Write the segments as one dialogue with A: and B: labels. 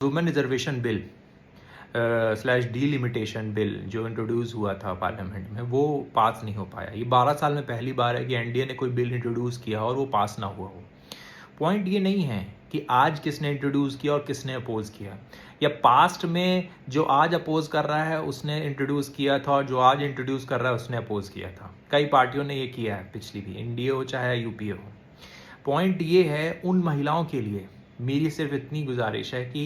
A: Women reservation bill slash delimitation bill जो introduce हुआ था पार्लियामेंट में, वो पास नहीं हो पाया। ये 12 साल में पहली बार है कि एनडीए ने कोई बिल इंट्रोड्यूस किया और वो पास ना हुआ हो। पॉइंट ये नहीं है कि आज किसने इंट्रोड्यूस किया और किसने अपोज किया, या पास्ट में जो आज अपोज कर रहा है उसने इंट्रोड्यूस किया था और जो आज इंट्रोड्यूस कर रहा है उसने अपोज किया था। कई पार्टियों ने ये किया है पिछली भी, एनडीए हो चाहे यूपीए हो। पॉइंट ये है, उन महिलाओं के लिए मेरी सिर्फ इतनी गुजारिश है कि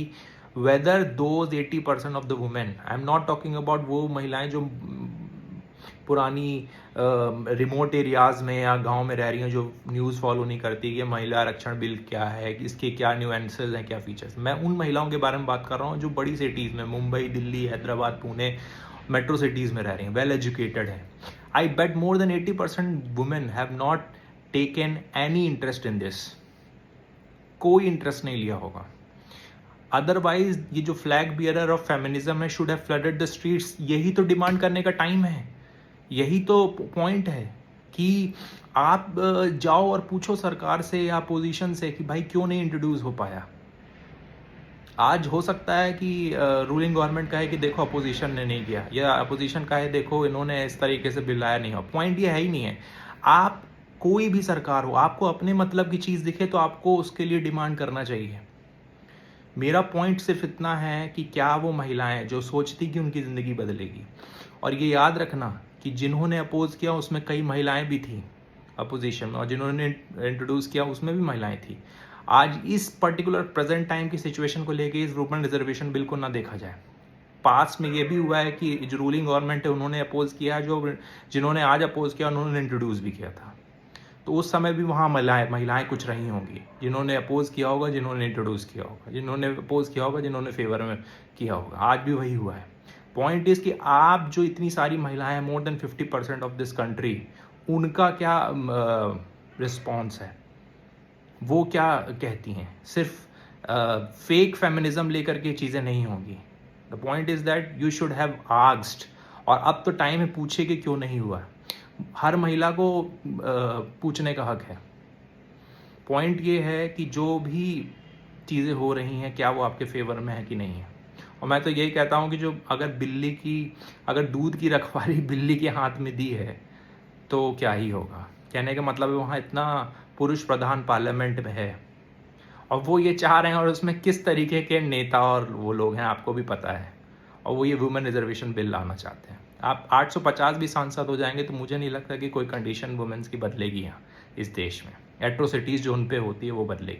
A: whether those 80% of the women, I am not talking about वो महिलाएं जो पुरानी रिमोट एरियाज़ में या गांव में रह रही हैं, जो न्यूज़ फॉलो नहीं करती कि महिला आरक्षण बिल क्या है, इसके क्या न्यूएंसेस हैं, क्या फीचर्स। मैं उन महिलाओं के बारे में बात कर रहा हूँ जो बड़ी सिटीज़ में, मुंबई, दिल्ली, हैदराबाद, पुणे, मेट्रो सिटीज़ में रह रही हैं, वेल एजुकेटेड हैं। I bet more than 80% women have not taken any interest in this. कोई इंटरेस्ट नहीं लिया होगा। अदरवाइज ये जो फ्लैग बियरर ऑफ फेमिनिज्म है should have flooded the streets. यही तो डिमांड करने का टाइम है, यही तो पॉइंट है कि आप जाओ और पूछो सरकार से या अपोजिशन से कि भाई क्यों नहीं इंट्रोड्यूस हो पाया। आज हो सकता है कि रूलिंग गवर्नमेंट कहे कि देखो अपोजिशन ने नहीं किया, या अपोजिशन कहे देखो इन्होंने इस तरीके से बिल लाया नहीं हो। पॉइंट ये है ही नहीं है। आप कोई भी सरकार हो, आपको अपने मतलब की चीज़ दिखे तो आपको उसके लिए डिमांड करना चाहिए। मेरा पॉइंट सिर्फ इतना है कि क्या वो महिलाएं जो सोचती कि उनकी ज़िंदगी बदलेगी, और ये याद रखना कि जिन्होंने अपोज किया उसमें कई महिलाएं भी थी अपोजिशन में, और जिन्होंने इंट्रोड्यूस किया उसमें भी महिलाएं थी। आज इस पर्टिकुलर प्रेजेंट टाइम की सिचुएशन को लेके इस वुमेन रिजर्वेशन बिल को ना देखा जाए। पास्ट में ये भी हुआ है कि जो रूलिंग गवर्नमेंट है उन्होंने अपोज किया, जो जिन्होंने आज अपोज किया उन्होंने इंट्रोड्यूस भी किया था। तो उस समय भी वहाँ महिलाएं कुछ रही होंगी, जिन्होंने अपोज किया होगा, जिन्होंने इंट्रोड्यूस किया होगा, जिन्होंने अपोज किया होगा, जिन्होंने फेवर में किया होगा। आज भी वही हुआ है। पॉइंट इज कि आप जो इतनी सारी महिलाएं, more than 50% of this country, उनका क्या रिस्पॉन्स है, वो क्या कहती हैं। सिर्फ फेक फेमिनिज्म लेकर के चीज़ें नहीं होंगी। The point is that you should have asked, और अब तो टाइम है पूछे कि क्यों नहीं हुआ। हर महिला को पूछने का हक है। पॉइंट ये है कि जो भी चीज़ें हो रही हैं क्या वो आपके फेवर में है कि नहीं है। और मैं तो यही कहता हूँ कि जो अगर दूध की रखवाली बिल्ली के हाथ में दी है तो क्या ही होगा। कहने का मतलब है वहाँ इतना पुरुष प्रधान पार्लियामेंट में है और वो ये चाह रहे हैं, और उसमें किस तरीके के नेता और वो लोग हैं आपको भी पता है, और वो ये वुमेन रिजर्वेशन बिल लाना चाहते हैं। आप 850 भी सांसद हो जाएंगे तो मुझे नहीं लगता कि कोई कंडीशन वुमेन्स की बदलेगी यहाँ इस देश में। एट्रोसिटीज़ जो उन पे होती है वो बदलेगी।